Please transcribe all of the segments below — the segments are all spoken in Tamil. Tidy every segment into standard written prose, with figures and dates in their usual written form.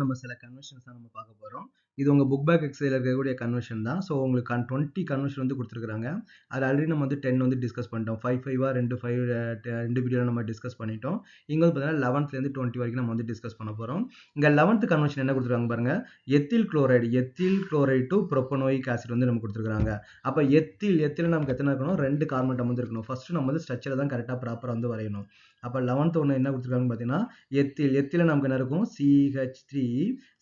நம்ம சில கன்வர்ஷன்ஸ் தான் நம்ம பார்க்க போறோம். இது உங்க புக் பேக் எக்ஸைல இருக்கக்கூடிய கன்வர்ஷன் தான். ஸோ உங்களுக்கு 20 கன்வர்ஷன் வந்து குடுத்துருக்காங்க. அது ஆல்ரெடி நம்ம வந்து 10 வந்து டிஸ்கஸ் பண்ணிட்டோம். 5 2 5 2 வீடியோல நம்ம டிஸ்கஸ் பண்ணிட்டோம். இங்க வந்து பார்த்தீங்கன்னா 11லேருந்து 20 வரைக்கும் நம்ம வந்து டிஸ்கஸ் பண்ண போறோம். இங்க 11th கன்வர்ஷன் என்ன குடுத்துருக்காங்க பாருங்க. எத்தில் குளோரைடு டூ புரோப்பனோயிக் ஆசிட் வந்து நமக்கு குடுத்துருக்காங்க. அப்ப எத்தில் நமக்கு எத்தனை இருக்கணும்? 2 கார்பன் அட்டாம் வந்து இருக்கணும். ஃபர்ஸ்ட் நம்ம வந்து ஸ்ட்ரக்சர தான் கரெக்ட்டா ப்ராப்பரா வந்து வரையணும். அப்ப 11th ஒண்ணு என்ன குடுத்துருக்காங்கன்னு பார்த்தீங்கன்னா, எத்தில நமக்கு என்ன இருக்கும்? CH3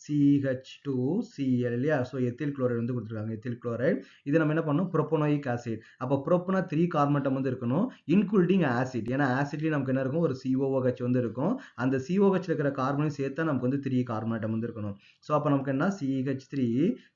CH2 Cl இல்லையா? ஸோ எத்தில் குளோரைடு வந்து குடுத்துருக்காங்க. Ethyl chloride. இது நம்ம என்ன பண்ணணும்? புரோப்பனோயிக் ஆசிட். அப்ப புரோப்பனா 3 கார்பன் அட்டாம் வந்து இருக்கணும். Including acid. ஏன்னா ஆசிட்லயும் நமக்கு என்ன இருக்கும்? ஒரு COOH வந்து இருக்கும். அந்த COH இருக்கிற கார்பனையும் சேர்த்தா நமக்கு வந்து 3 கார்பன் அட்டாம் வந்து இருக்கணும். ஸோ அப்ப நமக்கு என்ன? CH3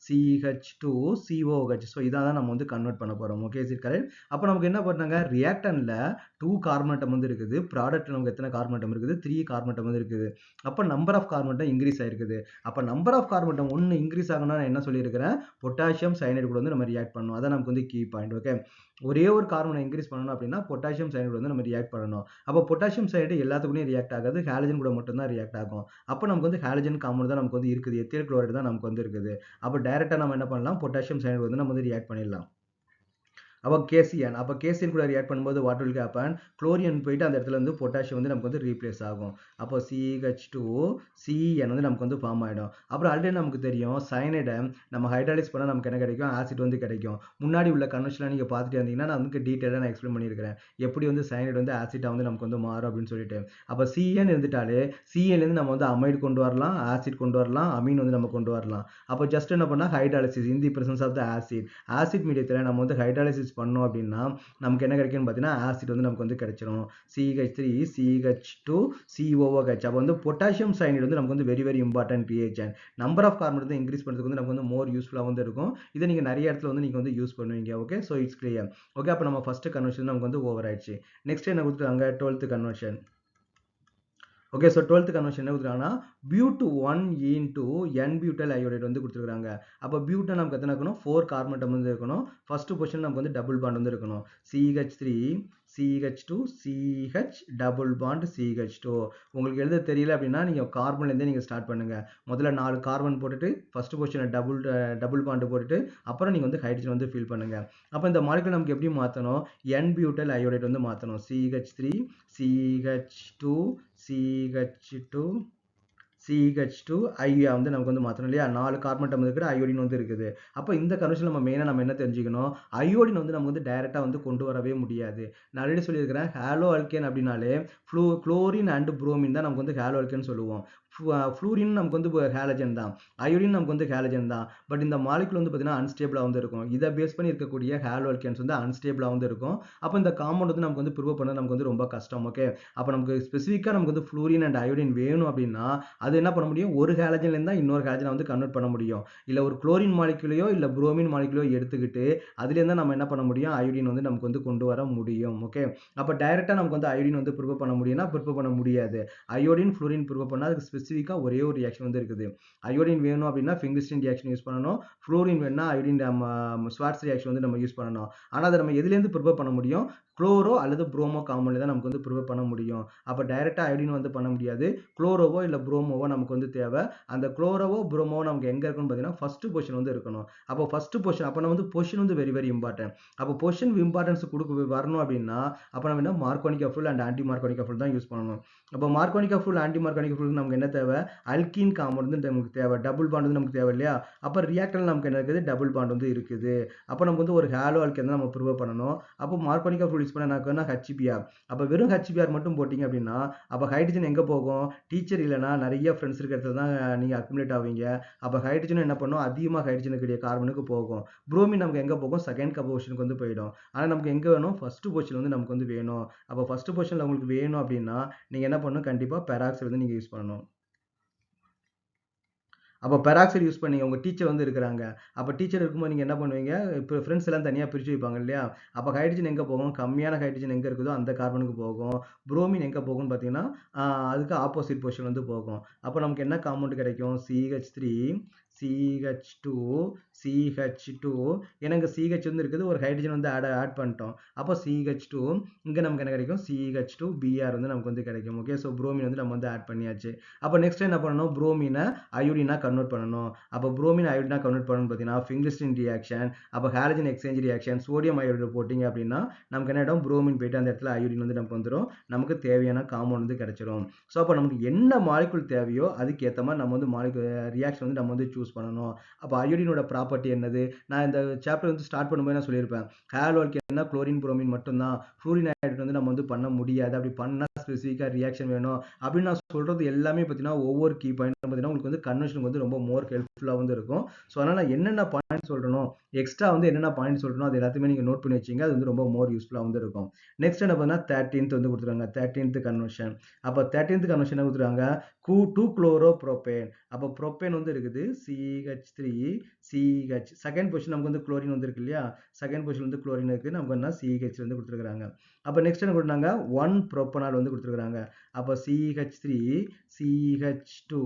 CH2 COOH. ஸோ இதான் நம்ம வந்து கன்வெர்ட் பண்ண போறோம். Okay, is it correct? அப்ப நமக்கு என்ன பண்ணாங்க? ரியாக்டன்ட்ல 2 கார்பன் அட்டாம் வந்து இருக்குது. ப்ராடக்ட்ல நமக்கு எத்தனை கார்பன் அட்டாம் இருக்குது? 3 கார்பன் அட்டாம் வந்து இருக்குது. அப்ப number of carbon atom increase ஆயிருக்குது. அப்ப number of carbon atom 1 increase ஆகணும்னா நான் என்ன சொல்லியிருக்கிறேன்? பொட்டாசியம் சயனைடு கூட வந்து நம்ம ரியாக்ட் பண்ணணும். அதான் நமக்கு வந்து கீ பாயிண்ட். ஓகே, ஒரே ஒரு கார்பனை இன்க்ரீஸ் பண்ணணும் அப்படின்னா பொட்டாசியம் சயனைடு வந்து நம்ம ரியாக்ட் பண்ணணும். அப்ப பொட்டாசியம் சயனைடு எல்லாத்துக்குமே ரியாக்ட் ஆகாது. ஹாலஜன் கூட மட்டும் தான் ரியாக்ட் ஆகும். அப்ப நமக்கு வந்து ஹாலஜன் காம்பவுண்ட் தான் நமக்கு வந்து இருக்குது. எத்தில் குளோரைடு தான் நமக்கு வந்து இருக்குது. அப்ப டைரக்டா நம்ம என்ன பண்ணலாம்? பொட்டாசியம் சயனைடு வந்து நம்ம வந்து ரியாக்ட் பண்ணிடலாம். அப்போ கேசியன் கூட ரியாக்ட் பண்ணும்போது வாட் வில் ஹேப்பன்? குளோரின் போயிட்டு அந்த இடத்துல வந்து பொட்டாசியம் வந்து நமக்கு வந்து ரீப்ளேஸ் ஆகும். அப்போ CH2 CN வந்து நமக்கு வந்து ஃபார்ம் ஆயிடும். அப்புறம் ஆல்ரெடி நமக்கு தெரியும் சயனைடை நம்ம ஹைட்ராலிஸ் பண்ணா நமக்கு என்ன கிடைக்கும்? ஆசிட் வந்து கிடைக்கும். முன்னாடி உள்ள கன்வெர்ஷன்ல நீங்க பார்த்துட்டு இருந்தீங்கன்னா நான் வந்து டீடைலா நான் எக்ஸ்பிளைன் பண்ணியிருக்கிறேன். எப்படி வந்து சயனைடு வந்து ஆசிட்டா வந்து நமக்கு வந்து மாறும் அப்படின்னு சொல்லிட்டு. அப்ப CN இருந்துட்டாலே CN இருந்து நம்ம வந்து அமைடு கொண்டு வரலாம், ஆசிட் கொண்டு வரலாம், அமீன் வந்து நம்ம கொண்டு வரலாம். அப்போ ஜஸ்ட் என்ன பண்ணா hydrolysis in the presence of the acid மீடியத்தில் நம்ம வந்து ஹைட்ராலிசிஸ் பண்ணோம் அப்படின்னா நமக்கு என்ன கிடைக்கும்னு பார்த்தீங்கன்னா ஆசிட் வந்து நமக்கு வந்து கிடைச்சிரும். CH3 CH2 COOH. அப்போ வந்து பொட்டாசியம் சயனைடு வந்து நமக்கு வந்து very very important reagent. Number of carbon வந்து இன்க்ரீஸ் பண்ணுறதுக்கு வந்து நமக்கு வந்து மோர் யூஸ்ஃபுல்லாக வந்து இருக்கும். இதை நீங்கள் நிறைய இடத்துல வந்து நீங்கள் வந்து யூஸ் பண்ணுவீங்க. Okay, so it's clear. Okay, அப்போ நம்ம ஃபர்ஸ்ட் கன்வர்ஷன் நமக்கு வந்து ஓவர் ஆயிடுச்சு. நெக்ஸ்ட் என்ன கொடுத்துருக்காங்க? 12th conversion. Okay, so 12th conversion என்ன கொடுத்துருக்காங்கன்னா but1 into N-butyl iodide வந்து கொடுத்துருக்காங்க. அப்போ பியூட்டன் நமக்கு எத்தனை இருக்கணும்? 4 கார்பன் அட்டம் வந்து இருக்கணும். ஃபர்ஸ்ட் பொசிஷன் நமக்கு வந்து டபுள் பாண்ட் வந்து இருக்கணும். CH3 CH2 CH double bond CH2. உங்களுக்கு எழுத தெரியல அப்படின்னா நீங்க கார்பன்ல இருந்தே நீங்க ஸ்டார்ட் பண்ணுங்க. முதல்ல 4 கார்பன் போட்டுட்டு ஃபர்ஸ்ட் பொசிஷனை டபுள் பாண்ட் போட்டுட்டு அப்புறம் நீங்க வந்து ஹைட்ரஜன் வந்து ஃபில் பண்ணுங்க. அப்போ இந்த மாலிகுல் நமக்கு எப்படி மாற்றணும்? N-butyl iodide வந்து மாற்றணும். CH3 CH2 CH2 CH2 ஐயா வந்து நமக்கு வந்து மாற்றணும் இல்லையா? 4 கார்பன் அட்டம் இருக்கிற அயோடின் வந்து இருக்குது. அப்போ இந்த கன்வர்ஷன் நம்ம மெயினாக நம்ம என்ன தெரிஞ்சுக்கணும்? அயோடின் வந்து நம்ம வந்து டைரக்டா வந்து கொண்டு வரவே முடியாது. நான் ஆல்ரெடி சொல்லியிருக்கிறேன் ஹாலோ அல்கேன் அப்படின்னாலே குளோரின் அண்ட் புரோமின் தான் நமக்கு வந்து ஹாலோ அல்கேன் சொல்லுவோம். ஃப்ளூரின் நமக்கு வந்து ஹாலஜன் தான். அயோடின் நமக்கு வந்து ஹாலஜன் தான். பட் இந்த மாலிகுல் வந்து பார்த்தீங்கன்னா அன்ஸ்டேபிளா வந்து இருக்கும். இதை பேஸ் பண்ணி இருக்கக்கூடிய ஹாலோ அல்கேன்ஸ் வந்து அன்ஸ்டேபிளா வந்து இருக்கும். அப்போ இந்த காம்பவுண்ட் வந்து நமக்கு வந்து ப்ரூவ் பண்ண நமக்கு வந்து ரொம்ப கஷ்டம். ஓகே, அப்போ நமக்கு ஸ்பெசிஃபிக்காக நமக்கு வந்து ஃப்ளூரின் அண்ட் அயோடின் வேணும் அப்படின்னா அது என்ன பண்ண முடியும்? ஒரு ஹாலஜன்ல இருந்தா இன்னொரு ஹாலஜனை வந்து கன்வெர்ட் பண்ண முடியும். இல்ல ஒரு குளோரின் மாலிகுலையோ இல்ல புரோமின் மாலிகுலையோ எடுத்துக்கிட்டு அதுல இருந்தா நம்ம என்ன பண்ண முடியும்? அயோடின் வந்து நமக்கு வந்து கொண்டு வர முடியும். ஓகே, அப்ப டைரக்டா நமக்கு வந்து அயோடின் வந்து ப்ரிப்பேர் பண்ண முடியும்னா ப்ரிப்பேர் பண்ண முடியாது. அயோடின் ஃப்ளூரின் ப்ரிப்பேர் பண்ணா அதுக்கு ஸ்பெசிஃபிக்கா ஒரே ஒரு ரியாக்ஷன் வந்து இருக்குது. அயோடின் வேணும் அப்படின்னா ஃபிங்கர்ஸ்டீன் ரியாக்ஷன் யூஸ் பண்ணணும். ஃப்ளூரின் வேணும்னா அயோடின் ஸ்வார்ட்ஸ் ரியாக்ஷன் வந்து நம்ம யூஸ் பண்ணணும். ஆனா அதை நம்ம எதுல இருந்து ப்ரிப்பேர் பண்ண முடியும்? குளோரோ அல்லது புரோமோ காம்பவுண்ட்ல தான் நமக்கு வந்து ப்ரிப்பேர் பண்ண முடியும். அப்ப டைரக்டா அயோடின் வந்து பண்ண முடியாது. குளோரோவோ இல்ல புரோமோவோ நமக்கு வந்து தேவை. அந்த குளோரோவோ புரோமோவோ நமக்கு எங்க இருக்குன்னு பார்த்தீங்கன்னா ஃபர்ஸ்ட் பொசிஷன் வந்து இருக்கணும். அப்போ ஃபர்ஸ்ட் பொசிஷன் அப்ப நம்ம வந்து பொசிஷன் வந்து வெரி வெரி இம்பார்ட்டன்ட். அப்போ பொசிஷன் இம்பார்ட்டன்ஸ் வரணும் அப்படின்னா அப்ப நம்ம என்ன மார்க்கோனிக் அஃபுல் அண்ட் ஆன்டி மார்க்கோனிக் அஃபுல் தான் யூஸ் பண்ணணும். அப்போ மார்க்கோனிக் அஃபுல் ஆன்டி மார்க்கோனிக் அஃபுல் நமக்கு என்ன தேவை? அல்கீன் காம்பவுண்ட் வந்து நமக்கு தேவை. டபுள் பாண்ட் வந்து நமக்கு தேவை இல்லையா? அப்ப ரியாக்டர்ல நமக்கு என்ன இருக்குது? டபுள் பாண்ட் வந்து இருக்குது. அப்ப நமக்கு வந்து ஒரு ஹாலோ அல்கேன் தான் நம்ம ப்ரிப்பேர் பண்ணணும். அப்போ மார்க்கோனிக் அஃபுல் யூஸ் பண்ண எனக்கு HBr. அப்ப வெறும் HBr மட்டும் போட்டீங்க அப்படின்னா அப்ப ஹைட்ரஜன் எங்க போகும்? டீச்சர் இல்லைன்னா நிறைய ஃப்ரெண்ட்ஸ் இருக்கிற இடத்துல தான் நீங்க அக்குமுலேட் ஆவீங்க. அப்ப ஹைட்ரஜன் என்ன பண்ணும்? அதிகமா ஹைட்ரஜன் கூடிய கார்பனுக்கு போகும். புரோமின் நமக்கு எங்க போகும்? செகண்ட் பொசிஷனுக்கு வந்து போயிடும். ஆனா நமக்கு எங்க வேணும்? ஃபர்ஸ்ட் பொசிஷன் வந்து நமக்கு வந்து வேணும். அப்ப ஃபர்ஸ்ட் பொசிஷன்ல உங்களுக்கு வேணும் அப்படின்னா நீங்க என்ன பண்ணணும்? கண்டிப்பா பெராக்சைடு வந்து நீங்க யூஸ் பண்ணணும். அப்போ பெராக்சைடு யூஸ் பண்ணி உங்கள் டீச்சர் வந்து இருக்கிறாங்க. அப்போ டீச்சர் இருக்கும்போது நீங்கள் என்ன பண்ணுவீங்க, இப்போ ஃப்ரெண்ட்ஸ் எல்லாம் தனியாக பிரித்து வைப்பாங்க இல்லையா? அப்போ ஹைட்ரஜன் எங்கே போகும், கம்மியான ஹைட்ரஜன் எங்கே இருக்குதோ அந்த கார்பனுக்கு போகும். புரோமின் எங்கே போகும்னு பார்த்தீங்கன்னா அதுக்கு ஆப்போசிட் பொசிஷன் வந்து போகும். அப்போ நமக்கு என்ன காம்பவுண்ட் கிடைக்கும், CH3 CH2 CH2. ஏன்னா இங்கே CH வந்து இருக்குது, ஒரு ஹைட்ரஜன் வந்து ஆட் பண்ணிட்டோம். அப்போ CH2 இங்கே நமக்கு என்ன கிடைக்கும், CH2 Br வந்து நமக்கு வந்து கிடைக்கும். ஓகே, ஸோ புரோமின் வந்து நம்ம வந்து ஆட் பண்ணியாச்சு. அப்போ நெக்ஸ்ட் என்ன பண்ணணும், புரோமினை அயோடினா கன்வெர்ட் பண்ணணும். அப்போ புரோமின் அயோடினா கன்வெர்ட் பண்ணணும்னு பார்த்தீங்கன்னா ஃபிங்கர்ஸ்டின் ரியாக்ஷன், அப்போ halogen exchange reaction, sodium iodide போட்டிங்க அப்படின்னா நமக்கு என்ன ஆகிடும், புரோமின் போயிட்டு அந்த இடத்துல அயோடின் வந்து நமக்கு வந்துடும், நமக்கு தேவையான காம்பவுண்ட் வந்து கிடைச்சிடும். ஸோ அப்போ நமக்கு என்ன மாலிகுல் தேவையோ அதுக்கு ஏற்ற மாதிரி நம்ம வந்து ரியாக்ஷன் வந்து நம்ம வந்து சூஸ் பண்ணணும். அப்போ அயோடினோட ப்ராப்பர்ட்டி என்னது, நான் இந்த சாப்டர் வந்து ஸ்டார்ட் பண்ணும்போது நான் சொல்லியிருப்பேன், ஹாலோல்கேன்னா குளோரின் புரோமின் மட்டும்தான், ஃப்ளூரின் அயோடைடு வந்து நம்ம வந்து பண்ண முடியாது, அப்படி பண்ணால் ஸ்பெசிஃபிக்காக ரியாக்ஷன் வேணும் அப்படின்னு நான் சொல்கிறது எல்லாமே பார்த்தீங்கன்னா ஒவ்வொரு கீ பாயிண்ட் பார்த்தீங்கன்னா உங்களுக்கு வந்து கன்வென்ஷனுக்கு வந்து ரொம்ப மோர் ஹெல்ப்ஃபுல்லாக வந்து இருக்கும். ஸோ அதனால் நான் என்னென்ன பாயிண்ட் சொல்கிறனோ, எக்ஸ்ட்ரா வந்து என்னென்ன பாயிண்ட் சொல்கிறனோ அது எல்லாத்தையுமே நீங்கள் நோட் பண்ணி வச்சிங்க, அது வந்து ரொம்ப மோர் யூஸ்ஃபுல்லாக வந்து இருக்கும். நெக்ஸ்ட் என்ன பார்த்தீங்கன்னா 13th வந்து கொடுத்துருக்காங்க, 13th கன்வென்ஷன். அப்போ 13th கன்வென்ஷன் என்ன கொடுத்துருக்காங்க, 2 குளோரோப்ரோபேன். அப்போ ப்ரோபேன் வந்து இருக்குது CH3 CH, செகண்ட் பொசிஷன் நமக்கு வந்து குளோரின் வந்து இருக்கு இல்லையா, செகண்ட் பொசிஷன் வந்து குளோரின் இருக்குது, நமக்கு என்ன CH வந்து கொடுத்துருக்காங்க. அப்போ நெக்ஸ்ட் என்ன கொடுத்தாங்க, 1 ப்ரோப்பனால் வந்து கொடுத்துருக்காங்க. அப்போ CH3 CH2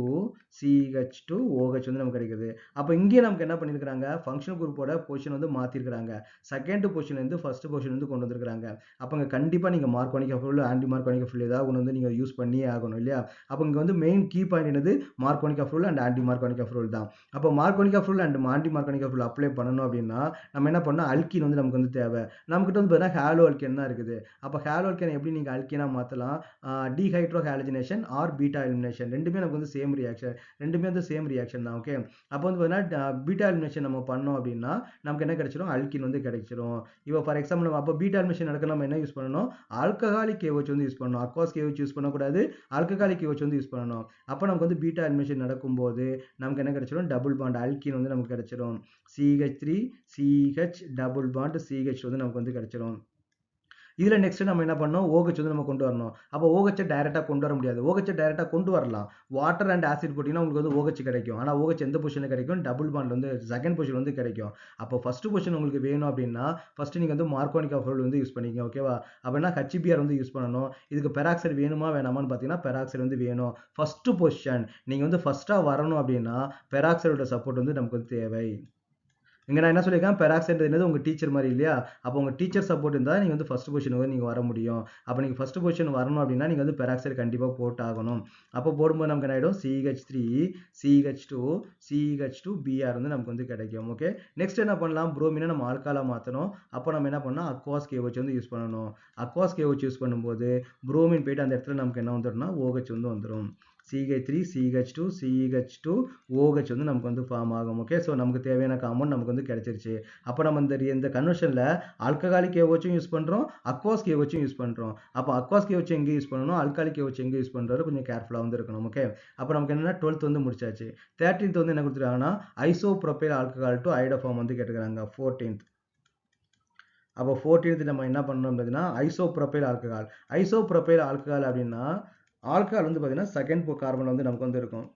CH2 OH வந்து நமக்கு கிடைக்குது. அப்போ இங்கே நமக்கு என்ன பண்ணியிருக்காங்க, ஃபங்க்ஷனல் குரூப்போட பொசிஷன் வந்து மாற்றிருக்காங்க, செகண்ட் பொசிஷன்லேருந்து ஃபர்ஸ்ட் பொசிஷன் வந்து கொண்டு வந்திருக்காங்க. அப்போ இங்கே கண்டிப்பாக நீங்கள் மார்கானிக் அஃப்ரோல், ஆன்டி மார்கானிக் அஃப்ரோல் ஏதாவது ஒன்று வந்து நீங்கள் யூஸ் பண்ணியே ஆகணும் இல்லையா. அப்போ இங்கே வந்து மெயின் கீ பாயிண்ட் என்னது, மார்கானிக் rule and anti Markovnikov rule தான். அப்போ Markovnikov rule and anti Markovnikov rule apply பண்ணணும் அப்படின்னா நம்ம என்ன பண்ணணும், அல்கின் வந்து நமக்கு வந்து தேவை. நம்மகிட்ட வந்து பார்த்தீங்கன்னா ஹாலோ அல்கேன் தான் இருக்குது. அப்போ ஹாலோ அல்கேன் எப்படி நீங்கள் அல்கேனா மாற்றலாம், dehydro halogenation R beta elimination, ரெண்டுமே நமக்கு வந்து சேம் ரியாக்ஷன், ரெண்டுமே வந்து சேம் ரியாக்ஷன் தான். ஓகே, அப்போ வந்து பார்த்தீங்கன்னா பீட்டா எலிமினேஷன் நம்ம பண்ணோம் அப்படின்னா நமக்கு என்ன கிடைச்சிடும், அல்கின் வந்து கிடைச்சிடும். இப்போ ஃபார் எக்ஸாம்பிள் நம்ம அப்போ பீட்டா எலிமினேஷன் நடக்க நம்ம என்ன யூஸ் பண்ணணும், ஆல்கஹாலிக் KOH வந்து யூஸ் பண்ணணும், அக்வாஸ் KOH யூஸ் பண்ணக்கூடாது, ஆல்கஹாலிக் KOH வந்து யூஸ் பண்ணணும். அப்போ நமக்கு வந்து பீட்டா எலிமினேஷன் நடக்கும்போது நமக்கு என்ன கிடைச்சிடும், டபுள் பாண்ட் அல்கின் வந்து நமக்கு கிடைச்சிடும். CH3 CH double bond CH வந்து நமக்கு வந்து கிடைச்சிடும். இதில் நெக்ஸ்ட் நம்ம என்ன பண்ணோம், OH வந்து நம்ம கொண்டு வரணும். அப்போ OH டைரெக்டாக கொண்டு வர முடியாது, OH டைரெக்டாக கொண்டு வரலாம், வாட்டர் அண்ட் ஆசிட் போட்டிங்கன்னா உங்களுக்கு வந்து OH கிடைக்கும். ஆனால் OH எந்த பொசிஷனில் கிடைக்கும், டபுள் பாண்ட் வந்து செகண்ட் பொசிஷன் வந்து கிடைக்கும். அப்போ ஃபர்ஸ்ட் பொசிஷன் உங்களுக்கு வேணும் அப்படின்னா ஃபர்ஸ்ட் நீங்கள் வந்து மார்கானிக் அஃப்ரோல் வந்து யூஸ் பண்ணிக்கங்க. ஓகேவா, அப்படின்னா HBr வந்து யூஸ் பண்ணணும். இதுக்கு பெராக்சைடு வேணுமா வேணாமான்னு பார்த்தீங்கன்னா பெராக்சைடு வந்து வேணும். ஃபர்ஸ்ட் பொசிஷன் நீங்கள் வந்து ஃபர்ஸ்ட்டாக வரணும் அப்படின்னா பெராக்சைடோட சப்போர்ட் வந்து நமக்கு வந்து தேவை. இங்கே நான் என்ன சொல்லியிருக்கேன், பெராக்சைடு என்னது உங்கள் டீச்சர் மாதிரி இல்லையா, அப்போ உங்கள் டீச்சர் சப்போர்ட் இருந்தால் நீங்கள் வந்து ஃபர்ஸ்ட் பொசிஷன் வந்து நீங்கள் வர முடியும். அப்போ நீங்கள் ஃபர்ஸ்ட் பொசிஷன் வரணும் அப்படின்னா நீங்கள் வந்து பெராக்சைடு கண்டிப்பாக போட்டாகணும். அப்போ போடும்போது நமக்கு என்ன ஆகிடும், CH3 CH2 CH2 Br வந்து நமக்கு வந்து கிடைக்கும். ஓகே, நெக்ஸ்ட் என்ன பண்ணலாம், புரோமினை நம்ம ஆல்காலா மாற்றணும். அப்போ நம்ம என்ன பண்ணலாம், அக்வாஸ் KOH வந்து யூஸ் பண்ணணும். அக்வாஸ் KOH யூஸ் பண்ணும்போது புரோமின் போயிட்டு அந்த இடத்துல நமக்கு என்ன வந்துடும்னா OH வந்து வந்துடும். CH3 CH2 CH2 OH வந்து நமக்கு வந்து ஃபார்ம் ஆகும். ஓகே, ஸோ நமக்கு தேவையான காம்பவுண்ட் நமக்கு வந்து கிடைச்சிருச்சு. அப்போ நம்ம இந்த கன்வர்ஷனில் ஆல்கஹாலிக் KOH யூஸ் பண்ணுறோம், அக்வாஸ் KOH யூஸ் பண்ணுறோம். அப்போ அக்வாஸ் KOH எங்கே யூஸ் பண்ணணும், ஆல்கஹாலிக் KOH எங்கே யூஸ் பண்ணுறது கொஞ்சம் கேர்ஃபுல்லாக வந்து இருக்கணும். ஓகே, அப்போ நமக்கு என்னன்னா 12th வந்து முடிச்சாச்சு. 13th வந்து என்ன கொடுத்துருக்காங்கன்னா ஐசோப்ரோபைல் ஆல்கஹால் டு ஐடோஃபார்ம் வந்து கேட்டுக்கிறாங்க. 14th. அப்போ 14th நம்ம என்ன பண்ணணும் அப்படின்னா ஐசோப்ரோபைல் ஆல்கஹால். ஐசோப்ரோபைல் ஆல்கஹால் அப்படின்னா ஆல்கஹால் வந்து பார்த்தீங்கன்னா செகண்ட் கார்பன் வந்து நமக்கு வந்து இருக்கும்.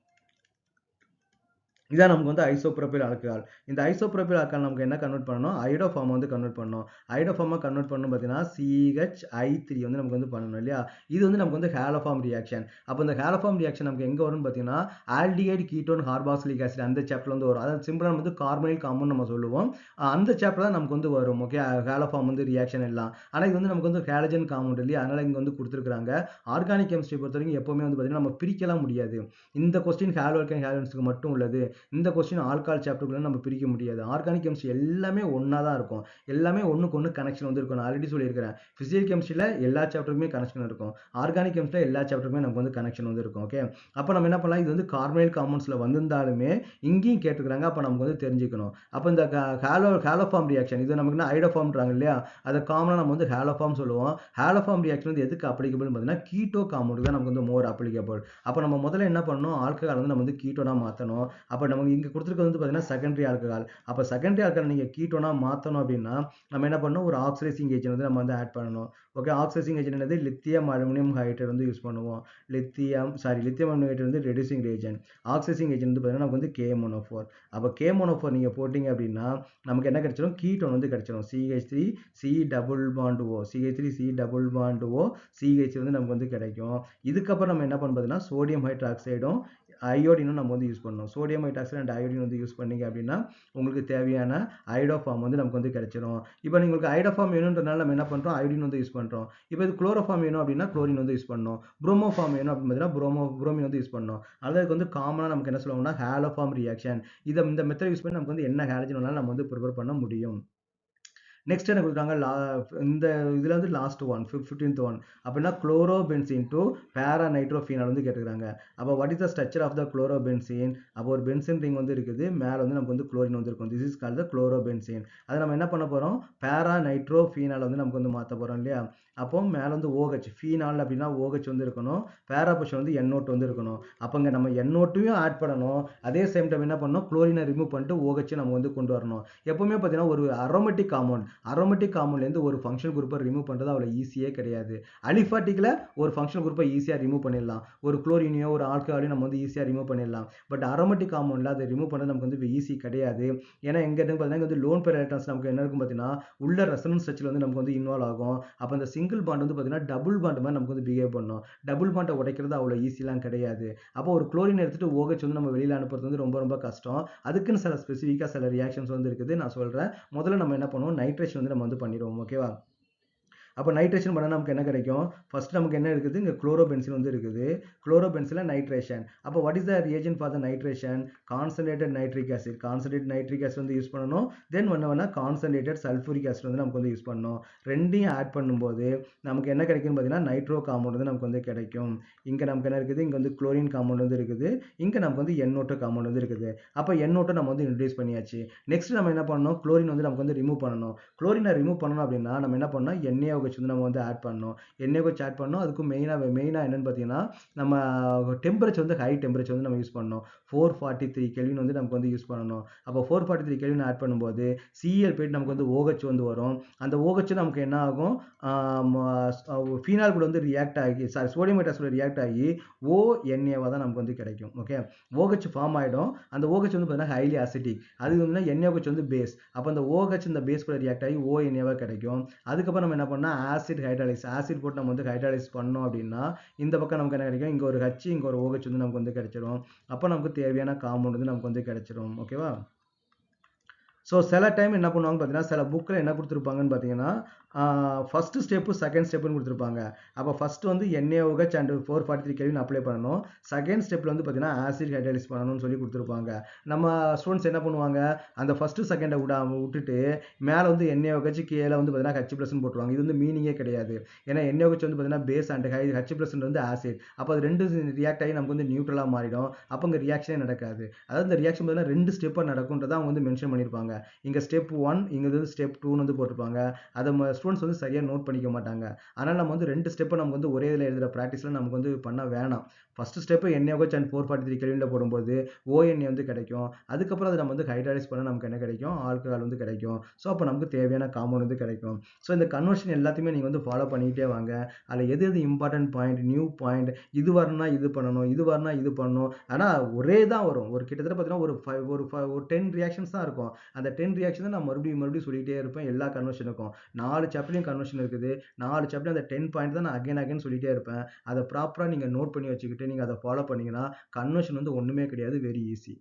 இதான் நமக்கு வந்து ஐசோப்ரோபைல் ஆல்கஹால். இந்த ஐசோப்ரோபைல் ஆல்கஹால் நமக்கு என்ன கன்வெர்ட் பண்ணணும், ஐடோஃபார்ம் வந்து கன்வெர்ட் பண்ணணும். ஐடோஃபார்மாக கன்வெர்ட் பண்ணணும் பார்த்தீங்கன்னா CHI3 வந்து நமக்கு வந்து பண்ணணும் இல்லையா. இது வந்து நமக்கு வந்து ஹாலோஃபார்ம் ரியாக்ஷன். அப்போ இந்த ஹாலோஃபார்ம் ரியாக்ஷன் நமக்கு எங்கே வரும்னு பார்த்தீங்கன்னா ஆல்டிஹைட் கீட்டோன் கார்பாக்சிலிக் ஆசிட் அந்த சாப்டர் வந்து வரும். அதாவது சிம்பிளாக வந்து கார்பனைல் காம்பவுண்ட் நம்ம சொல்லுவோம். அந்த சாப்டர் தான் நமக்கு வந்து வரும். ஓகே, ஹாலோஃபார்ம் வந்து ரியாக்ஷன் எல்லாம். ஆனால் இது வந்து நமக்கு வந்து ஹாலஜன் காம்பவுண்ட் இல்லையா, அதனால இங்கே வந்து கொடுத்துருக்காங்க. ஆர்கானிக் கெமிஸ்ட்ரி பொறுத்த வரைக்கும் எப்பவுமே வந்து பார்த்தீங்கன்னா நம்ம பிரிக்கலாம் முடியாது. இந்த கொஸ்டின் ஹாலோல்கேன் ஹாலஜன்ஸ்க்கு மட்டும் உள்ளது, இந்த கொஸ்டின் ஆல்கஹால் சாப்டருக்குள்ள நம்ம பிரிக்க முடியாது. ஆர்கானிக் கெமிஸ்ட்ரி எல்லாமே ஒன்றா தான் இருக்கும், எல்லாமே ஒன்றுக்கு ஒன்று கனெக்ஷன் வந்து இருக்கும். நான் ஆல்ரெடி சொல்லியிருக்கிறேன், ஃபிசிக்கல் கெமிஸ்ட்ரியில் எல்லா சாப்டருக்குமே கனெக்ஷன் இருக்கும், ஆர்கானிக் கெமிஸ்ட்ரியில் எல்லா சாப்டருக்குமே நமக்கு வந்து கனெக்ஷன் வந்து இருக்கும். ஓகே, அப்போ நம்ம என்ன பண்ணலாம், இது வந்து கார்பனைல் காம்பவுண்ட்ஸில் வந்திருந்தாலுமே இங்கேயும் கேட்டுக்கிறாங்க, அப்போ நமக்கு வந்து தெரிஞ்சுக்கணும். அப்போ இந்த ஹாலோஃபார்ம் ரியாக்ஷன் இது நமக்கு ஐடோஃபார்ம்ன்றாங்க இல்லையா, அதை காமனாக நம்ம வந்து ஹாலோஃபார்ம் சொல்லுவோம். ஹாலோஃபார்ம் ரியாக்ஷன் வந்து எதுக்கு அப்ளிகபிள்னு பார்த்தீங்கன்னா கீட்டோ காம்பவுண்ட் தான் நமக்கு வந்து மோர் அப்ளிகபிள். அப்போ நம்ம முதல்ல என்ன பண்ணணும், ஆல்கஹால் வந்து நம்ம வந்து கீட்டோனா மாற்றணும். அப்போ நமக்கு இங்க குடுத்திருக்கிறது வந்து பார்த்தீங்கன்னா, செகண்டரி ஆல்கஹால். அப்ப செகண்டரி ஆல்கஹால் நீங்க கீட்டோனா மாத்தணும் அப்படின்னா, நம்ம என்ன பண்ணணும்? ஒரு ஆக்சிடைசிங் ஏஜென்ட் வந்து நம்ம வந்து ஆட் பண்ணணும். ஓகே. ஆக்சிடைசிங் ஏஜென்ட் என்னது? லித்தியம் அலுமினியம் ஹைட்ரைடு வந்து யூஸ் பண்ணுவோம். லித்தியம் அலுமினியம் ஹைட்ரைடு வந்து ரெடியூசிங் ரியேஜென்ட். ஆக்சிடைசிங் ஏஜென்ட் வந்து பார்த்தீங்கன்னா, நமக்கு வந்து KMnO4. அப்ப KMnO4 நீங்க போட்டீங்க அப்படின்னா, நமக்கு என்ன கிடைச்சிரும்? கீட்டோன் வந்து கிடைச்சிரும். CH3 C double bond O. CH3 C double bond O CH வந்து நமக்கு வந்து கிடைக்கும். இதுக்கப்புறம் நம்ம என்ன பண்ணணும் பார்த்தீங்கன்னா, சோடியம் ஹைட்ராக்சைடும் அயோடினும் நம்ம வந்து யூஸ் பண்ணணும். சோடியம் ஹைட்ராக்சைடு அண்ட் அயோடின் வந்து யூஸ் பண்ணீங்க அப்படின்னா, உங்களுக்கு தேவையான ஐடோஃபார்ம் வந்து நமக்கு வந்து கிடைச்சிரும். இப்போ உங்களுக்கு ஐடோஃபார்ம் வேணுன்றதுனால நம்ம என்ன பண்றோம்? அயோடின் வந்து யூஸ் பண்றோம். இப்போ இது குளோரோஃபார்ம் வேணும் அப்படின்னா, குளோரின் வந்து யூஸ் பண்ணணும். புரோமோஃபார்ம் வேணும் அப்படின்னு பார்த்தீங்கன்னா, புரோமின் வந்து யூஸ் பண்ணணும். அதுக்கு வந்து காமனா நமக்கு என்ன சொல்லுவாங்கன்னா, ஹாலோஃபார்ம் ரியாக்ஷன். இந்த மெத்தட் யூஸ் பண்ணி நமக்கு வந்து என்ன ஹாலஜன் வேணாலும் நம்ம வந்து ப்ரிப்பேர் பண்ண முடியும். நெக்ஸ்ட் என்ன கொடுக்குறாங்க? இந்த இதுல வந்து லாஸ்ட் ஒன் 15th ஒன் அப்படின்னா குளோரோபென்சீன் டு பேரா நைட்ரோஃபீனால் வந்து கேட்டுக்கிறாங்க. அப்போ what is the structure of the chlorobenzene? அப்போ ஒரு பென்சின் ரிங் வந்து இருக்குது, மேலே வந்து நமக்கு வந்து குளோரின் வந்து இருக்கும். This is called the chlorobenzene. அதை நம்ம என்ன பண்ண போறோம்? பேரா நைட்ரோஃபீனால் வந்து நமக்கு வந்து மாற்ற போறோம் இல்லையா? அப்போ மேலே வந்து OH ஃபீனால் அப்படின்னா OH வந்து இருக்கணும், பேரா பொசிஷன் வந்து NO2 வந்து இருக்கணும். அப்போங்க நம்ம NO2யும் ஆட் பண்ணணும், அதே சேம் டைம் என்ன பண்ணணும்? குளோரினை ரிமூவ் பண்ணிட்டு OH நம்ம வந்து கொண்டு வரணும். எப்பவுமே பார்த்தீங்கன்னா ஒரு அரோமேட்டிக் காம்பவுண்ட்லேருந்து ஒரு ஃபங்க்ஷனல் குரூப்பை ரிமூவ் பண்ணுறது அவ்வளோ ஈஸியே கிடையாது. அலிஃபாட்டிக்கில் ஒரு ஃபங்க்ஷனல் குரூப்பை ஈஸியாக ரிமூவ் பண்ணிடலாம், ஒரு குளோரினையோ ஒரு ஆல்கஹாலையும் நம்ம வந்து ஈஸியாக ரிமூவ் பண்ணிடலாம். பட் அரோமேட்டிக் காம்பவுண்டில் அதை ரிமூவ் பண்ணுறது நமக்கு வந்து ஈஸி கிடையாது. ஏன்னா எங்க இருந்து பார்த்தீங்கன்னா வந்து லோன் பேர் எலக்ட்ரான்ஸ் நமக்கு என்ன இருக்கும் பார்த்தீங்கன்னா, உள்ள ரெசனன்ஸ் ஸ்ட்ரக்சர் வந்து நமக்கு வந்து இன்வால்வ் ஆகும். அப்போ அந்த சிங்கிள் பாண்ட் வந்து பார்த்தீங்கன்னா டபுள் பாண்ட் மாதிரி நமக்கு வந்து பிஹேவ் பண்ணும். டபுள் பாண்டை உடைக்கிறது அவ்வளோ ஈஸிலாம் கிடையாது. அப்போ ஒரு குளோரின் எடுத்துட்டு OH வந்து நம்ம வெளியில் அனுப்புறது வந்து ரொம்ப ரொம்ப கஷ்டம். அதுக்குன்னு சில ஸ்பெசிஃபிக்காக சில ரியாக்ஷன்ஸ் வந்து இருக்குது, நான் சொல்கிறேன். முதல்ல நம்ம என்ன பண்ணுவோம்? நைட்ரேஷன் வந்து நம்ம வந்து பண்ணிடுவோம். ஓகேவா? அப்போ நைட்ரேஷன் பண்ணால் நமக்கு என்ன கிடைக்கும்? ஃபர்ஸ்ட் நமக்கு என்ன இருக்குது? இங்கே குளோரோபென்சின் வந்து இருக்குது. குளோரோபென்சில் நைட்ரேஷன். அப்போ what is the reagent for the nitration? Concentrated nitric acid. Concentrate nitric acid வந்து யூஸ் பண்ணணும். தென் ஒன்று கான்சன்ட்ரேட்டட் சல்ஃபூரிக் ஆசிட் வந்து நமக்கு வந்து யூஸ் பண்ணணும். ரெண்டையும் ஆட் பண்ணும்போது நமக்கு என்ன கிடைக்கும்னு பார்த்தீங்கன்னா, நைட்ரோ காம்பவுண்ட் வந்து நமக்கு வந்து கிடைக்கும். இங்கே நமக்கு என்ன இருக்குது? இங்கே வந்து குளோரின் காம்பவுண்ட் வந்து இருக்குது. இங்கே நமக்கு வந்து NO2 காம்பவுண்ட் வந்து இருக்குது. அப்போ NO2 நம்ம வந்து இன்ட்ரடியூஸ் பண்ணியாச்சு. நெக்ஸ்ட் நம்ம என்ன பண்ணணும்? குளோரின் வந்து நமக்கு வந்து ரிமூவ் பண்ணணும். குளோரினை ரிமூவ் பண்ணணும் அப்படின்னா நம்ம என்ன பண்ணணும்? NaOH வந்து நம்ம வந்து ஆட் பண்ணணும். NaOH ஆட் பண்ணணும். அதுக்கு மெயினாக என்னன்னு பார்த்தீங்கன்னா, நம்ம டெம்பரேச்சர் வந்து ஹை டெம்பரேச்சர் வந்து நம்ம யூஸ் பண்ணணும். 443 கெல்வின் வந்து நமக்கு வந்து யூஸ் பண்ணணும். அப்போ 443 கெல்வின் ஆட் பண்ணும்போது Cl போயிட்டு நமக்கு வந்து OH வந்து வரும். அந்த OH நமக்கு என்ன ஆகும்? ஃபீனால் கூட வந்து ரியாக்ட் ஆகி சோடியம் ஹைட்ராக்சைடு ரியாக்ட் ஆகி ONA தான் நமக்கு வந்து கிடைக்கும். ஓகே. OH ஃபார்ம் ஆகிடும். அந்த OH வந்து பார்த்தீங்கன்னா ஹைலி அசிட்டிக். அது வந்து NaOH வந்து பேஸ். அப்போ அந்த OH இந்த பேஸ் கூட ரியாக்ட் ஆகி ONA கிடைக்கும். அதுக்கப்புறம் நம்ம என்ன பண்ணால் ஆசிட் போட்டு நம்ம வந்து ஹைட்ராலிஸ் பண்ணோம் அப்படின்னா இந்த பக்கம் நமக்கு என்ன கிடைக்கும்? இங்கே ஒரு H இங்கே ஒரு OH வந்து நமக்கு வந்து கிடைச்சிரும். அப்போ நமக்கு தேவையான காம்பவுண்ட் வந்து நமக்கு வந்து கிடைச்சிரும். ஓகேவா? ஸோ சில டைம் என்ன பண்ணுவாங்க பார்த்தீங்கன்னா, சில புக்கில் என்ன கொடுத்துருப்பாங்கன்னு பார்த்தீங்கன்னா, ஃபர்ஸ்ட் ஸ்டெப்பு செகண்ட் ஸ்டெப்புன்னு கொடுத்துருப்பாங்க. அப்போ ஃபர்ஸ்ட் வந்து NaOH அண்ட் 443 கெல்வின் அப்ளை பண்ணணும். செகண்ட் ஸ்டெப்பில் வந்து பார்த்தீங்கன்னா ஆசிட் ஹைட்ராலிஸ் பண்ணணும்னு சொல்லி கொடுத்துருப்பாங்க. நம்ம ஸ்டூடெண்ட்ஸ் என்ன பண்ணுவாங்க? அந்த ஃபர்ஸ்ட் செகண்டை விட்டுட்டு மேலே வந்து NaOH கீழே வந்து பார்த்தீங்கன்னா H+ன்னு போட்டுருவாங்க. இது வந்து மீனிங்கே கிடையாது. ஏன்னா NaOH வந்து பார்த்தீங்கன்னா பேஸ் அண்ட் H+ வந்து ஆசிட். அப்போ அது ரெண்டு ரியாக்ட் ஆகி நமக்கு வந்து நியூட்ரலாக மாறிடும். அப்போ இங்கே ரியாக்ஷனே நடக்காது. அதாவது இந்த ரியாக்ஷன் பார்த்தீங்கன்னா 2 ஸ்டெப்பாக நடக்கும்ன்றதை அவங்க வந்து மென்ஷன் பண்ணியிருப்பாங்க. இங்கே ஸ்டெப் 1, இங்கே வந்து ஸ்டெப் 2 வந்து போட்டிருப்பாங்க. அதை ஸ்டூடெண்ட்ஸ் வந்து சரியாக நோட் பண்ணிக்க மாட்டாங்க. அதனால் நம்ம வந்து 2 ஸ்டெப்பை நமக்கு வந்து ஒரே இதில் எழுதுகிற ப்ராக்டிஸில் நமக்கு வந்து பண்ண வேணாம். ஃபர்ஸ்ட் ஸ்டெப்பு NaOH அண்ட் 443 கெல்வினில் போடும்போது ONA வந்து கிடைக்கும். அதுக்கப்புறம் அதை நம்ம வந்து ஹைட்ராலிஸ் பண்ண நமக்கு என்ன கிடைக்கும்? ஆல்கஹால் வந்து கிடைக்கும். ஸோ அப்போ நமக்கு தேவையான காம்பவுண்ட் வந்து கிடைக்கும். ஸோ இந்த கன்வர்ஷன் எல்லாத்தையுமே நீங்கள் வந்து ஃபாலோ பண்ணிக்கிட்டே வாங்க. அதில் எது இம்பார்ட்டன்ட் பாயிண்ட், நியூ பாயிண்ட், இது வரணும்னா இது பண்ணணும், இது வரணும்னா இது பண்ணணும். ஆனால் ஒரே தான் வரும். ஒரு கிட்டத்தட்ட பார்த்தீங்கன்னா ஒரு 10 ரியாக்ஷன்ஸ் தான் இருக்கும். அந்த 10 ரியாக்ஷன் தான் நான் மறுபடியும் சொல்லிகிட்டே இருப்பேன் எல்லா கன்வர்ஷனுக்கும். 4 சாப்டர்லையும் கன்வர்ஷன் இருக்குது. 4 சாப்டர் அந்த 10 பாயிண்ட் தான் நான் அகைன் சொல்லிகிட்டே இருப்பேன். அதை ப்ராப்பராக நீங்கள் நோட் பண்ணி வச்சுக்கிட்டு நீங்கள் அதை ஃபாலோ பண்ணீங்கன்னா கன்வர்ஷன் வந்து ஒன்றுமே கிடையாது. Very easy.